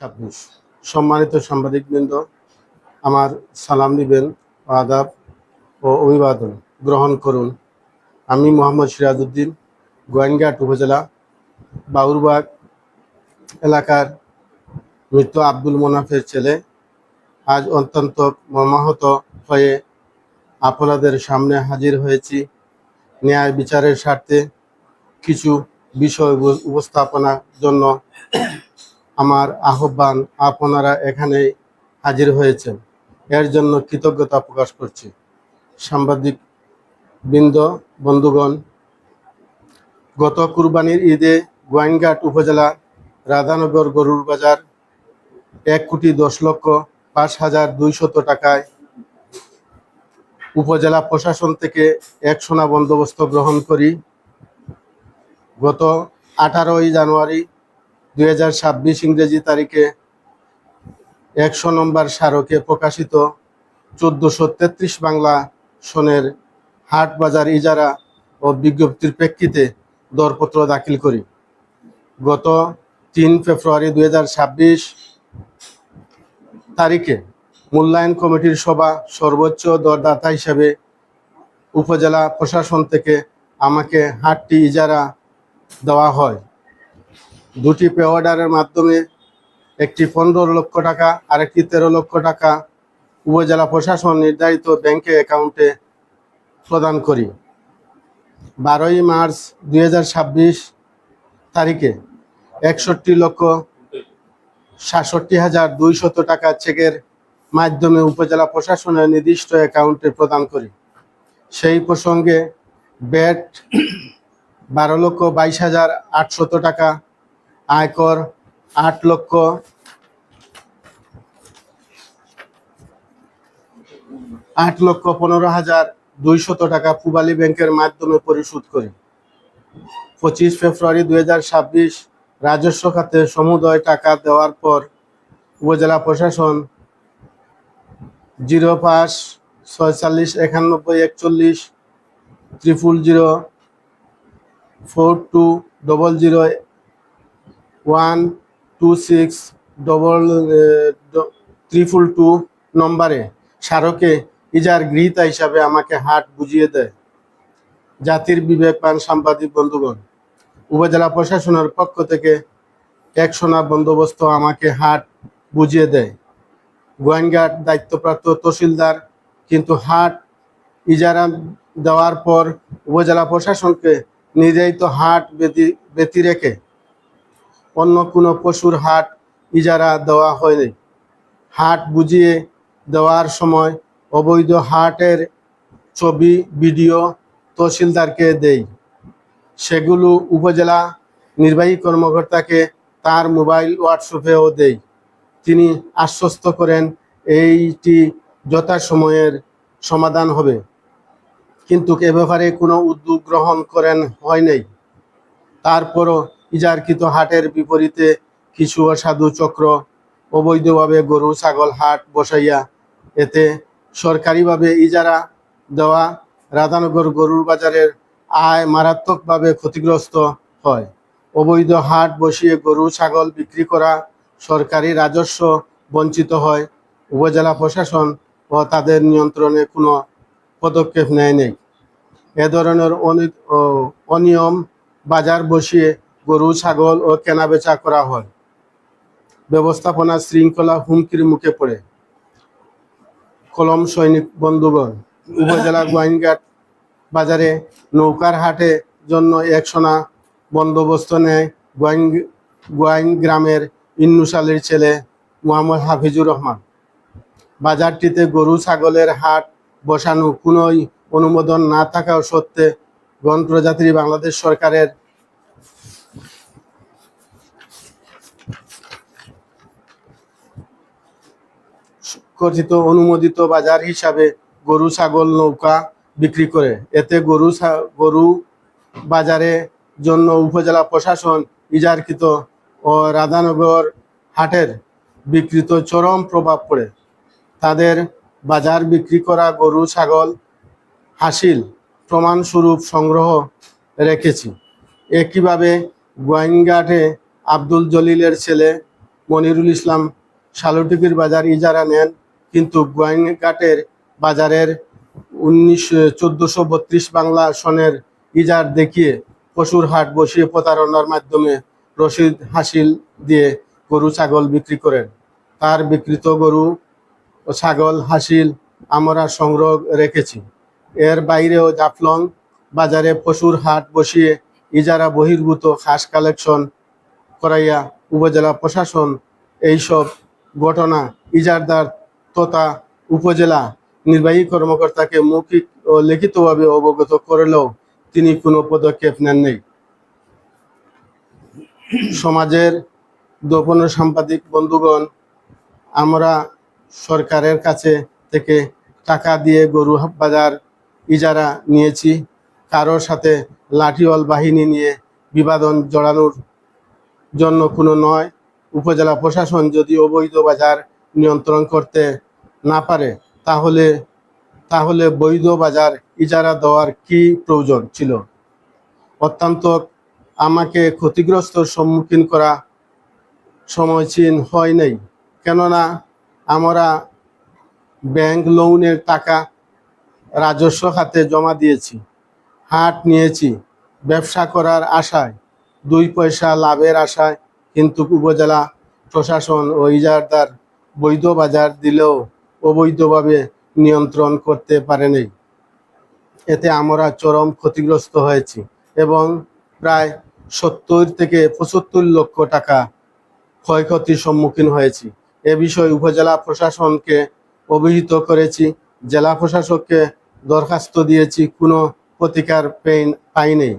26 সম্মানিত সাংবাদিকবৃন্দ, আমার সালাম দিবেন, আদাব ও অভিবাদন গ্রহণ করুন। আমি মোহাম্মদ সিরাজউদ্দিন, গোয়াইনঘাট উপজেলা বাউরবাগ এলাকার মৃত আব্দুল মোনাফের ছেলে। আজ অত্যন্ত মর্মাহত হয়ে আপনাদের সামনে হাজির হয়েছি। ন্যায় বিচারের স্বার্থে কিছু বিষয় উপস্থাপনার জন্য আমার আহ্বান। আপনারা এখানে হাজির হয়েছেন, এর জন্য কৃতজ্ঞতা প্রকাশ করছি। সাংবাদিক বৃন্দ, বন্ধুগণ, গত কুরবানির ঈদে গোয়াইনঘাট উপজেলা রাধানগর গরুর বাজার 1,10,05,200 টাকায় উপজেলা প্রশাসন থেকে এক সোনা বন্দোবস্ত গ্রহণ করি। গত 18 জানুয়ারি 2026 ইংরেজি তারিখে 100 নম্বর স্মারকে প্রকাশিত 1433 বাংলা সনের হাট বাজার ইজারা ও বিজ্ঞপ্তির প্রেক্ষিতে দরপত্র দাখিল করি। গত 3 ফেব্রুয়ারি 2026 তারিখে মূল্যায়ন কমিটির সভা সর্বোচ্চ দরদাতা হিসেবে উপজেলা প্রশাসন থেকে আমাকে হাটটি ইজারা দেওয়া হয়। দুটি পে অর্ডারের মাধ্যমে একটি 15 লক্ষ টাকা আর একটি 13 লক্ষ টাকা উপজেলা প্রশাসন নির্ধারিত ব্যাংকে অ্যাকাউন্টে প্রদান করি। 12 মার্চ 2026 তারিখে 61,67,200 টাকা চেকের মাধ্যমে উপজেলা প্রশাসনের নির্দিষ্ট অ্যাকাউন্টে প্রদান করি। সেই প্রসঙ্গে ব্যাট 12,22,800 টাকা, আয়কর 8,15,200 টাকা পূবালী ব্যাংকের মাধ্যমে পরিশোধ করি। 25 ফেব্রুয়ারি 2026 রাজস্ব খাতে সমুদয় টাকা দেওয়ার পর উপজেলা প্রশাসন 05 46 91 41 000 4200 126 222 নম্বরে স্মারকে ইজার গৃহীতা হিসাবে আমাকে হাট বুঝিয়ে দেয়। জাতির বিবেকবান সাংবাদিক বন্ধুগণ, উপজেলা প্রশাসনের পক্ষ থেকে এক সোনা বন্দোবস্ত আমাকে হাট বুঝিয়ে দেয় গোয়াইনঘাট দায়িত্বপ্রাপ্ত তহসিলদার, কিন্তু হাট ইজারা দেওয়ার পর উপজেলা প্রশাসনকে নির্ধারিত হাট ব্যতি রেখে অন্য কোনো পশুর হাট ইজারা দেওয়া হয়নি। হাট বুঝিয়ে দেওয়ার সময় অবৈধ হাটের ছবি ভিডিও তহসিলদারকে দেই। সেগুলো উপজেলা নির্বাহী কর্মকর্তাকে তার মোবাইল হোয়াটসঅ্যাপেও দেই। তিনি আশ্বস্ত করেন এইটি যথাসময়ের সমাধান হবে, কিন্তু এ ব্যাপারে কোনো উদ্যোগ গ্রহণ করেন হয়নি। তারপরও ইজারকৃত হাটের বিপরীতে কিছু অসাধু চক্র অবৈধভাবে গরু ছাগল হাট বসাইয়া এতে সরকারিভাবে ইজারা দেওয়া রাধানগর গরুর বাজারের আয় মারাত্মকভাবে ক্ষতিগ্রস্ত হয়। অবৈধ হাট বসিয়ে গরু ছাগল বিক্রি করা সরকারি রাজস্ব বঞ্চিত হয়। উপজেলা প্রশাসন ও তাদের নিয়ন্ত্রণে কোনো পদক্ষেপ নেয়নি। এ ধরনের অনিয়ম বাজার বসিয়ে গরু ছাগল ও কেনাবেচা করা হয়। ব্যবস্থাপনা শৃঙ্খলা হুমকির মুখে পড়ে। কলম সৈনিক বন্ধুগণ, উপজেলা গোয়াইনঘাট বাজারে নৌকার হাটে জন্য এক সোনা বন্দোবস্ত নেয় গোয়াইন গ্রামের ইন্নুশালীর ছেলে মোহাম্মদ হাফিজুর রহমান। বাজারটিতে গরু ছাগলের হাট বসানো কোনোই অনুমোদন না থাকা সত্ত্বে গণপ্রজাতন্ত্রী বাংলাদেশ সরকারের কথিত অনুমোদিত বাজার হিসাবে গরু ছাগল নৌকা বিক্রি করে। এতে গরু বাজারে জন্য উপজেলা প্রশাসন ইজারকৃত ও রাধানগর হাটের বিকৃত চরম প্রভাব পড়ে। তাদের বাজার বিক্রি করা গরু ছাগল হাসিল প্রমাণস্বরূপ সংগ্রহ রেখেছি। একইভাবে গোয়াইনঘাটে আব্দুল জলিলের ছেলে মনিরুল ইসলাম শালুটিকির বাজার ইজারা নেন, কিন্তু গোয়াইনঘাটের বাজারের 1432 বাংলা সনের ইজার দেখিয়ে পশুর হাট বসিয়ে প্রতারণার মাধ্যমে রসিদ হাসিল দিয়ে গরু ছাগল বিক্রি করেন। তার বিক্রিত গরু ও ছাগল হাসিল আমরা সংগ্রহ রেখেছি। এর বাইরেও জাফলং বাজারে পশুর হাট বসিয়ে ইজারা বহির্ভূত খাস কালেকশন করাইয়া উপজেলা প্রশাসন এইসব ঘটনা ইজারদার তথা উপজেলা নির্বাহী কর্মকর্তাকে মৌখিক ও লিখিতভাবে অবগত করলেও তিনি কোনো পদক্ষেপ নেননি। সমাজের দোপন সাংবাদিক বন্ধুগণ, আমরা সরকারের কাছে থেকে টাকা দিয়ে গরু বাজার ইজারা নিয়েছি, কারোর সাথে লাঠিওয়াল বাহিনী নিয়ে বিবাদন জড়ানোর জন্য কোনো নয়। উপজেলা প্রশাসন যদি অবৈধ বাজার নিয়ন্ত্রণ করতে না পারে তাহলে বৈধ বাজার ইজারা দেওয়ার কি প্রয়োজন ছিল? অত্যন্ত আমাকে ক্ষতিগ্রস্তর সম্মুখীন করা সমীচীন হয় নাই, কেননা আমরা ব্যাংক লোনের টাকা রাজস্ব খাতে জমা দিয়েছি, হাট নিয়েছি ব্যবসা করার আশায়, 2 পয়সা লাভের আশায়, কিন্তু উপজেলা প্রশাসন ও ইজারাদার বৈধ বাজার দিলেও অবৈধভাবে নিয়ন্ত্রণ করতে পারেনি। এতে আমরা চরম ক্ষতিগ্রস্ত হয়েছি এবং প্রায় 70 থেকে 75 লক্ষ টাকা ক্ষয়ক্ষতির সম্মুখীন হয়েছি। এ বিষয়ে উপজেলা প্রশাসনকে অবহিত করেছি, জেলা প্রশাসককে দরখাস্ত দিয়েছি, কোনো প্রতিকার পাইনি।